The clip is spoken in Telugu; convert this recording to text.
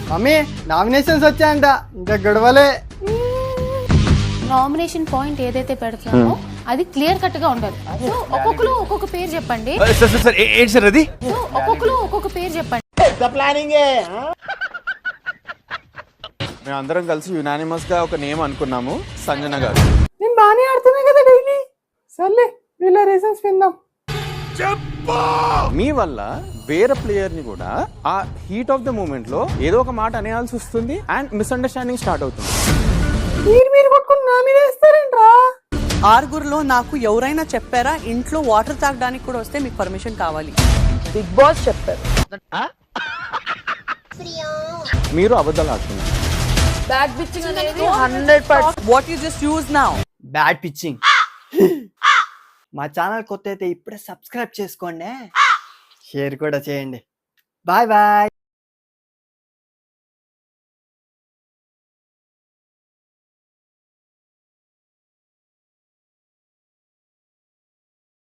మమ్మీ నామినేషన్స్ వచ్చాయంట, ఇంకా గొడవలే. నామినేషన్ పాయింట్ ఏదైతే పెడుతున్నామో అది క్లియర్ కట్ గా ఉండాలి. సో ఒక్కొక్కరు ఒక్కొక్క పేరు చెప్పండి. ఏంటి సార్ అది? సో ఒక్కొక్కరు ఒక్కొక్క పేరు చెప్పండి. మేము అందరం కలిసి యునానిమస్ గా ఒక నేమ్ అనుకున్నాము, సంజన గారు. నేను బాగానే ఆడుతున్నా కదా డైలీ. సర్లే వీళ్ళ రీజన్స్ విందాం. మీ వల్ల వేరే ప్లేయర్ ని కూడా ఆ హీట్ ఆఫ్ ద మూమెంట్ లో ఏదో ఒక మాట అనేయాల్సి వస్తుంది అండ్ మిస్అండర్స్టాండింగ్ స్టార్ట్ అవుతుంది. మీరు కొట్టుకుని నా మీద వేస్తారేంట్రా? ఆరుగురులో నాకు ఎవరైనా చెప్పారా ఇంట్లో వాటర్ తాగడానికి కూడా వస్తే మీకు పర్మిషన్ కావాలి? బిగ్ బాస్ చెప్పారు. మీరు అబద్ధాలు ఆడుతున్నారు. బ్యాక్ పిచ్చింగ్ అనేది 100%. What you just use now? Bad pitching. మా ఛానల్ కొత్త అయితే ఇప్పుడే సబ్స్క్రైబ్ చేసుకోండి, షేర్ కూడా చేయండి. Bye bye.